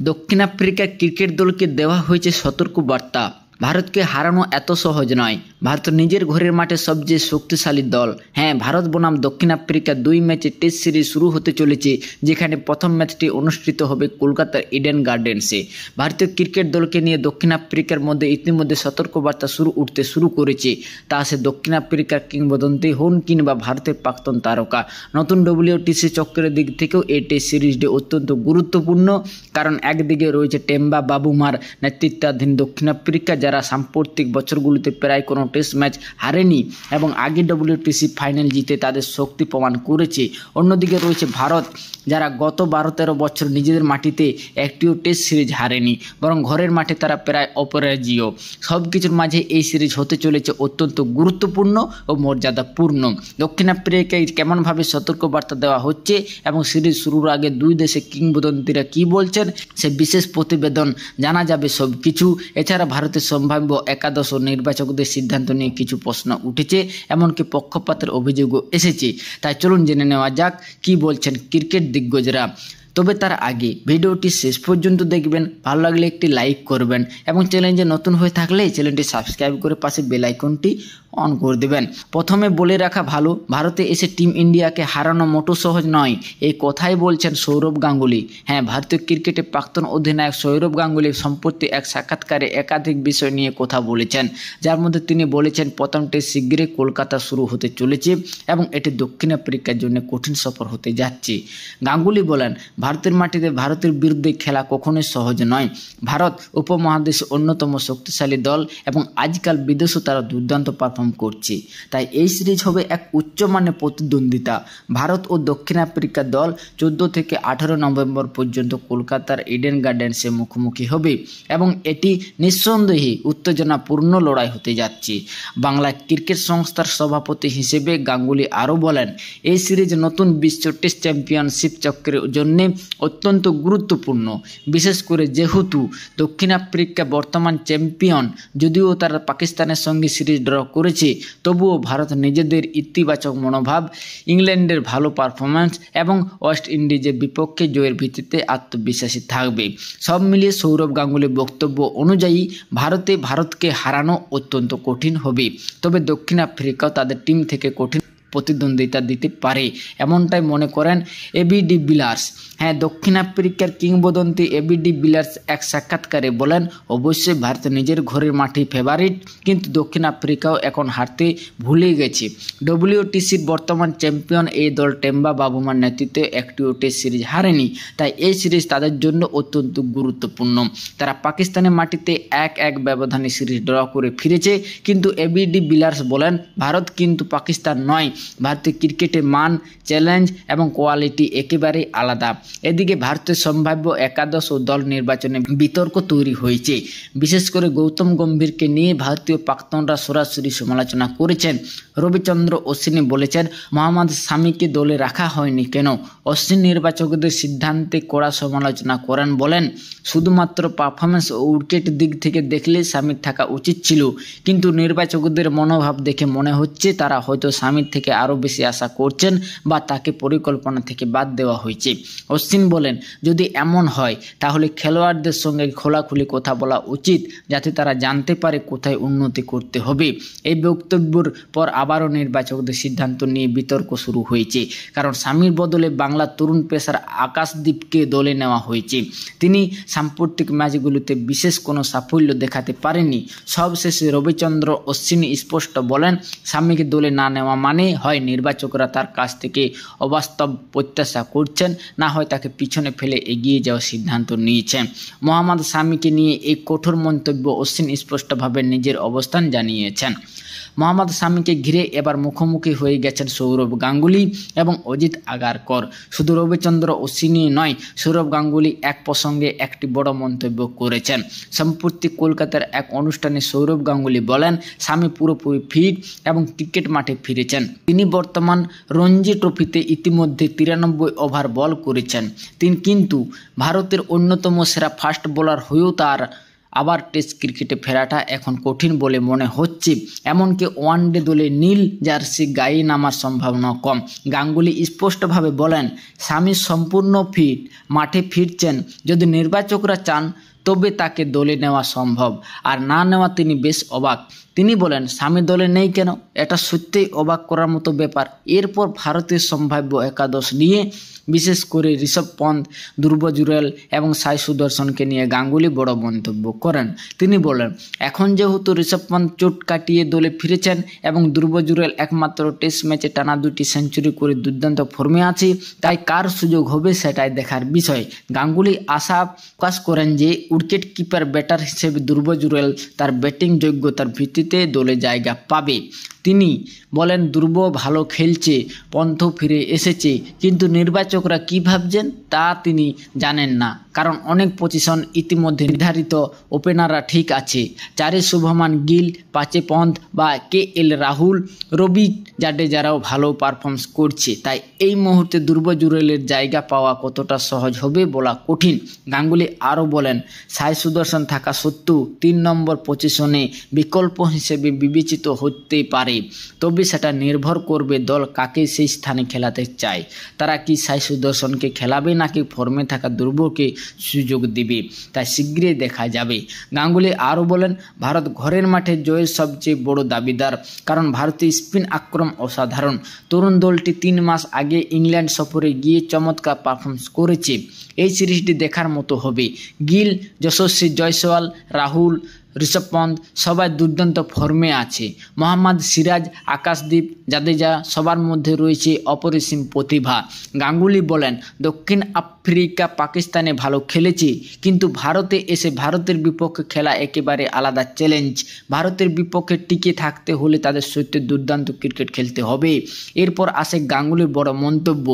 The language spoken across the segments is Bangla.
দক্ষিণ আফ্রিকা ক্রিকেট দলকে দেওয়া হয়েছে সতর্ক বার্তা। ভারতকে হারানো এত সহজ নয়। ভারত নিজের ঘরের মাঠে সবচেয়ে শক্তিশালী দল। হ্যাঁ, ভারত বনাম দক্ষিণ আফ্রিকা 2 ম্যাচে টেস্ট সিরিজ শুরু হতে চলেছে, যেখানে প্রথম ম্যাচটি অনুষ্ঠিত হবে কলকাতার ইডেন গার্ডেন্সে। ভারতীয় ক্রিকেট দলকে নিয়ে দক্ষিণ আফ্রিকার মধ্যে ইতিমধ্যে সতর্কবার্তা উঠতে শুরু করেছে। তা সে দক্ষিণ আফ্রিকার কিংবদন্তি হন কিংবা ভারতের প্রাক্তন তারকা। নতুন WTC চক্রের দিক থেকেও এই টেস্ট সিরিজটি অত্যন্ত গুরুত্বপূর্ণ, কারণ একদিকে রয়েছে টেম্বা বাবুমার নেতৃত্বাধীন দক্ষিণ আফ্রিকা, যারা সাম্প্রতিক বছরগুলিতে প্রায় কোনো টেস্ট ম্যাচ হারেনি এবং আগে WTC ফাইনাল জিতে তাদের শক্তি প্রমাণ করেছে। অন্যদিকে রয়েছে ভারত, যারা গত 12-13 বছর নিজেদের মাটিতে একটিও টেস্ট সিরিজ হারেনি, বরং ঘরের মাঠে তারা প্রায় অপরাজেয়। সব কিছুর মাঝে এই সিরিজ হতে চলেছে অত্যন্ত গুরুত্বপূর্ণ ও মর্যাদাপূর্ণ। দক্ষিণ আফ্রিকায় কেমনভাবে সতর্কবার্তা দেওয়া হচ্ছে এবং সিরিজ শুরুর আগে দুই দেশের কিংবদন্তিরা কী বলছেন, সে বিশেষ প্রতিবেদন জানা যাবে সব কিছু। এছাড়া ভারতের সম্ভাব্য একাদশ ও নির্বাচকদের সিদ্ধান্ত নিয়ে কিছু প্রশ্ন উঠেছে, এমনকি পক্ষপাতের অভিযোগও এসেছে। তাই চলুন জেনে নেওয়া যাক কী বলছেন ক্রিকেট দিগ্গজরা। তবে তার আগে ভিডিওটি শেষ পর্যন্ত দেখবেন, ভালো লাগলে একটি লাইক করবেন এবং চ্যানেলে নতুন হয়ে থাকলে চ্যানেলটি সাবস্ক্রাইব করে পাশে বেল আইকনটি অন করে দেবেন। প্রথমে বলে রাখা ভালো, ভারতে এসে টিম ইন্ডিয়াকে হারানো মোটো সহজ নয়, এই কথাই বলছেন সৌরভ গাঙ্গুলি। হ্যাঁ, ভারতীয় ক্রিকেটের প্রাক্তন অধিনায়ক সৌরভ গাঙ্গুলি সম্প্রতি এক সাক্ষাৎকারে একাধিক বিষয় নিয়ে কথা বলেছেন, যার মধ্যে তিনি বলেছেন প্রথম টেস্ট শীঘ্রই কলকাতা শুরু হতে চলেছে এবং এটি দক্ষিণ আফ্রিকার জন্য কঠিন সফর হতে যাচ্ছে। গাঙ্গুলি বলেন, ভারতের মাটিতে ভারতের বিরুদ্ধে খেলা কখনোই সহজ নয়। ভারত উপমহাদেশের অন্যতম শক্তিশালী দল এবং আজকাল বিদেশেও তারা দুর্দান্ত পারফর্ম করছে। তাই এই সিরিজ হবে এক উচ্চমানের প্রতিদ্বন্দ্বিতা। ভারত ও দক্ষিণ আফ্রিকার দল 14 থেকে 18 নভেম্বর পর্যন্ত কলকাতার ইডেন গার্ডেন্সে মুখোমুখি হবে এবং এটি নিঃসন্দেহে উত্তেজনাপূর্ণ লড়াই হতে যাচ্ছে। বাংলা ক্রিকেট সংস্থার সভাপতি হিসেবে গাঙ্গুলি আরও বলেন, এই সিরিজ নতুন বিশ্ব টেস্ট চ্যাম্পিয়নশিপ চক্রের জন্য অত্যন্ত গুরুত্বপূর্ণ, বিশেষ করে যেহেতু দক্ষিণ আফ্রিকা বর্তমান চ্যাম্পিয়ন। যদিও তারা পাকিস্তানের সঙ্গে সিরিজ ড্র করেছে, তবুও ভারত নিজেদের ইতিবাচক মনোভাব, ইংল্যান্ডের ভালো পারফরম্যান্স এবং ওয়েস্ট ইন্ডিজের বিপক্ষে জয়ের ভিত্তিতে আত্মবিশ্বাসী থাকবে। সব মিলিয়ে সৌরভ গাঙ্গুলির বক্তব্য অনুযায়ী ভারতকে হারানো অত্যন্ত কঠিন হবে, তবে দক্ষিণ আফ্রিকাও তাদের টিম থেকে কঠিন প্রতিদ্বন্দ্বিতা দিতে পারে, এমনটাই মনে করেন এবি ডি ভিলিয়ার্স। হ্যাঁ, দক্ষিণ আফ্রিকার কিংবদন্তি এবি ডি ভিলিয়ার্স এক সাক্ষাৎকারে বলেন, অবশ্যই ভারত নিজের ঘরের মাঠে ফেভারিট, কিন্তু দক্ষিণ আফ্রিকাও এখন হারতে ভুলে গেছে। WTCর বর্তমান চ্যাম্পিয়ন এই দল টেম্বা বাবুমার নেতৃত্বে একটিও টেস্ট সিরিজ হারেনি, তাই এই সিরিজ তাদের জন্য অত্যন্ত গুরুত্বপূর্ণ। তারা পাকিস্তানের মাটিতে 1-1 ব্যবধানে সিরিজ ড্র করে ফিরেছে, কিন্তু এবি ডি ভিলিয়ার্স বলেন, ভারত কিন্তু পাকিস্তান নয়। ভারতীয় ক্রিকেটের মান, চ্যালেঞ্জ এবং কোয়ালিটি একেবারেই আলাদা। এদিকে ভারতের সম্ভাব্য একাদশ ও দল নির্বাচনে বিতর্ক তৈরি হয়েছে। বিশেষ করে গৌতম গম্ভীরকে নিয়ে ভারতীয় প্রাক্তনরা সরাসরি সমালোচনা করেছেন। রবিচন্দ্র অশ্বিনী বলেছেন, মোহাম্মদ শামিকে দলে রাখা হয়নি কেন? অশ্বিনী নির্বাচকদের সিদ্ধান্তে কড়া সমালোচনা করেন, বলেন, শুধুমাত্র পারফরমেন্স ও উইকেট দিক থেকে দেখলে শামির থাকা উচিত ছিল, কিন্তু নির্বাচকদের মনোভাব দেখে মনে হচ্ছে তারা হয়তো শামির থেকে আরও বেশি আশা করছেন বা তাকে পরিকল্পনা থেকে বাদ দেওয়া হয়েছে। অশ্বিন বলেন, যদি এমন হয় তাহলে খেলোয়াড়দের সঙ্গে খোলাখুলি কথা বলা উচিত, যাতে তারা জানতে পারে কোথায় উন্নতি করতে হবে। এই বক্তব্যের পর আবারও নির্বাচকদের সিদ্ধান্ত নিয়ে বিতর্ক শুরু হয়েছে, কারণ শামির বদলে বাংলার তরুণ পেসার আকাশদীপকে দলে নেওয়া হয়েছে। তিনি সাম্প্রতিক ম্যাচগুলোতে বিশেষ কোনো সাফল্য দেখাতে পারেননি। সবশেষে রবিচন্দ্র অশ্বিনী স্পষ্ট বলেন, শামিকে দলে না নেওয়া মানে হয় নির্বাচকরা তার কাছ থেকে অবাস্তব প্রত্যাশা করছেন, না হয় তাকে পিছনে ফেলে এগিয়ে যাওয়ার সিদ্ধান্ত নিয়েছেন। মোহাম্মদ শামিকে নিয়ে এই কঠোর মন্তব্য অশ্বিন স্পষ্টভাবে নিজের অবস্থান জানিয়েছেন। মোহাম্মদ শামিকে ঘিরে এবার মুখোমুখি হয়ে গেছেন সৌরভ গাঙ্গুলি এবং অজিত আগারকর। শুধু রবিচন্দ্র অশ্বিনী নয়, সৌরভ গাঙ্গুলি এক প্রসঙ্গে একটি বড় মন্তব্য করেছেন। সম্প্রতি কলকাতার এক অনুষ্ঠানে সৌরভ গাঙ্গুলি বলেন, শামি পুরোপুরি ফিট এবং ক্রিকেট মাঠে ফিরেছেন। তিনি বর্তমান রঞ্জি ট্রফিতে ইতিমধ্যে 93 ওভার বল করেছেন। তিনি কিন্তু ভারতের অন্যতম সেরা ফাস্ট বোলার হয়েও তার আবার টেস্ট ক্রিকেটে ফেরাটা এখন কঠিন বলে মনে হচ্ছে। এমনকি ওয়ানডে দলে নীল জার্সি গায়ে নামার সম্ভাবনা কম। গাঙ্গুলি স্পষ্টভাবে বলেন, শামি সম্পূর্ণ ফিট, মাঠে ফিরছেন। যদি নির্বাচকরা চান তবে তাকে দলে নেওয়া সম্ভব, আর না নেওয়া তিনি বেশ অবাক। তিনি বলেন, শামি দলে নেই কেন? এটা সত্যিই অবাক করার মতো ব্যাপার। এরপর ভারতের সম্ভাব্য একাদশ নিয়ে, বিশেষ করে ঋষভ পন্থ, ধ্রুব জুরেল এবং সাই সুদর্শনকে নিয়ে গাঙ্গুলি বড় মন্তব্য করেন। তিনি বলেন, এখন যেহেতু ঋষভ পন্থ চোট কাটিয়ে দলে ফিরেছেন এবং ধ্রুব জুরেল একমাত্র টেস্ট ম্যাচে টানা 2টি সেঞ্চুরি করে দুর্দান্ত ফর্মে আছে, তাই কার সুযোগ হবে সেটাই দেখার বিষয়। গাঙ্গুলি আশা প্রকাশ করেন যে উইকেট কিপার ব্যাটার হিসেবে ধ্রুব জুরেল তার ব্যাটিং যোগ্যতার ভিত্তিতে দলে জায়গা পাবে। তিনি বলেন, ধ্রুব ভালো খেলছে, পন্থ ফিরে এসেছে, কিন্তু নির্বাচকরা কি ভাবছেন তা তিনি জানেন না, কারণ অনেক পজিশন ইতিমধ্যে নির্ধারিত। ওপেনাররা ঠিক আছে, 4-এ শুভমান গিল, 5-এ পন্থ বা KL রাহুল, রবি জাডেজারাও ভালো পারফরমেন্স করছে। তাই এই মুহূর্তে ধ্রুব জুরেলের জায়গা পাওয়া কতটা সহজ হবে বলা কঠিন। গাঙ্গুলি আরও বলেন, সাই সুদর্শন থাকা সত্ত্বেও 3 নম্বর পজিশনে বিকল্প হিসেবে বিবেচিত হতে পারে, তবে সেটা নির্ভর করবে দল কাকে সেই স্থানে খেলাতে চায়। তারা কি সাই সুদর্শনকে খেলাবে নাকি ফর্মে থাকা ধ্রুবকে সুযোগ দিবে, তাই শীঘ্রই দেখা যাবে। গাঙ্গুলি আরও বলেন, ভারত ঘরের মাঠে জয়ের সবচেয়ে বড় দাবিদার, কারণ ভারতীয় স্পিন আক্রমণ অসাধারণ। তরুণ দলটি 3 মাস আগে ইংল্যান্ড সফরে গিয়ে চমৎকার পারফরমেন্স করেছে। এই সিরিজটি দেখার মতো হবে। গিল, যশস্বী জয়সওয়াল, রাহুল, ঋষভ পন্থ সবাই দুর্দান্ত ফর্মে আছে। মোহাম্মদ সিরাজ, আকাশদীপ, জাদেজা সবার মধ্যে রয়েছে অপরিসীম প্রতিভা। গাঙ্গুলি বলেন, দক্ষিণ আফ্রিকা পাকিস্তানে ভালো খেলেছে, কিন্তু ভারতে এসে ভারতের বিপক্ষে খেলা একেবারে আলাদা চ্যালেঞ্জ। ভারতের বিপক্ষে টিকে থাকতে হলে তাদের সত্যি দুর্দান্ত ক্রিকেট খেলতে হবে। এরপর আসে গাঙ্গুলির বড় মন্তব্য,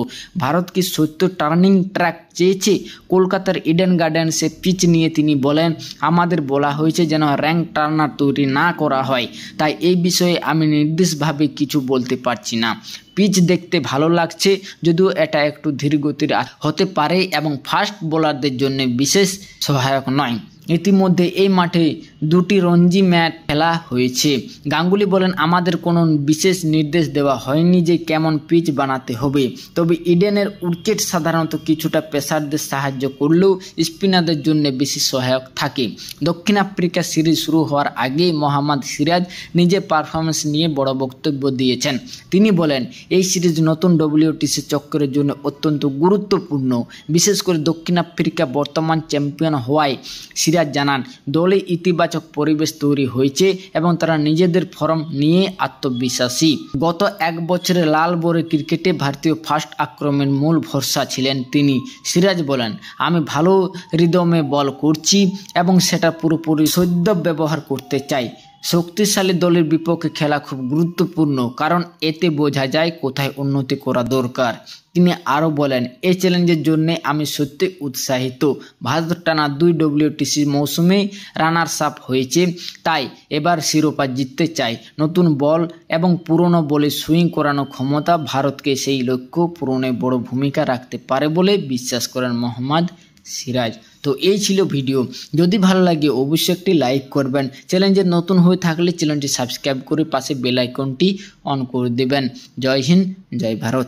ভারত কি সত্য টার্নিং ট্র্যাক চেয়েছে? কলকাতার ইডেন গার্ডেন্সে পিচ নিয়ে তিনি বলেন, আমাদের বলা হয়েছে যেন র্যাঙ্ক টার্নার তৈরি না করা হয়, তাই এই বিষয়ে আমি নির্দিষ্টভাবে কিছু বলতে পারছি না। পিচ দেখতে ভালো লাগছে, যদিও এটা একটু ধীরগতির হতে পারে এবং ফাস্ট বোলারদের জন্য বিশেষ সহায়ক নয়। ইতিমধ্যে এই মাঠে 2টি রঞ্জি ম্যাচ খেলা হয়েছে। গাঙ্গুলি বলেন, আমাদের কোনো বিশেষ নির্দেশ দেওয়া হয়নি যে কেমন পিচ বানাতে হবে, তবে ইডেনের উইকেট সাধারণত কিছুটা পেসারদের সাহায্য করলেও স্পিনারদের জন্য বেশি সহায়ক থাকে। দক্ষিণ আফ্রিকা সিরিজ শুরু হওয়ার আগেই মোহাম্মদ সিরাজ নিজের পারফরমেন্স নিয়ে বড় বক্তব্য দিয়েছেন। তিনি বলেন, এই সিরিজ নতুন WTC চক্রের জন্য অত্যন্ত গুরুত্বপূর্ণ, বিশেষ করে দক্ষিণ আফ্রিকা বর্তমান চ্যাম্পিয়ন হওয়ায়। সিরাজ জানান, দলে ইতিবাচক পরিবেশ তৈরি হয়েছে এবং তারা নিজেদের ফর্ম নিয়ে আত্মবিশ্বাসী। গত 1 বছরে লাল বলে ক্রিকেটে ভারতীয় ফাস্ট আক্রমণের মূল ভরসা ছিলেন তিনি। সিরাজ বলেন, আমি ভালো রিদমে বল করছি এবং সেটা পুরোপুরি সদ্য ব্যবহার করতে চাই। শক্তিশালী দলের বিপক্ষে খেলা খুব গুরুত্বপূর্ণ, কারণ এতে বোঝা যায় কোথায় উন্নতি করা দরকার। তিনি আরও বলেন, এই চ্যালেঞ্জের জন্য আমি সত্যি উৎসাহিত। ভারত টানা 2 WTC মৌসুমে রানার্স আপ হয়েছে, তাই এবার শিরোপা জিততে চাই। নতুন বল এবং পুরনো বলে সুইং করানো ক্ষমতা ভারতকে সেই লক্ষ্য পূরণে বড় ভূমিকা রাখতে পারে বলে বিশ্বাস করেন মোহাম্মদ সিরাজ। তো এই ছিল ভিডিও। যদি ভালো লাগে অবশ্যই একটি লাইক করবেন। চ্যানেলে নতুন হয়ে থাকলে চ্যানেলটি সাবস্ক্রাইব করে পাশে বেল আইকনটি অন করে দেবেন। জয় হিন্দ, জয় ভারত।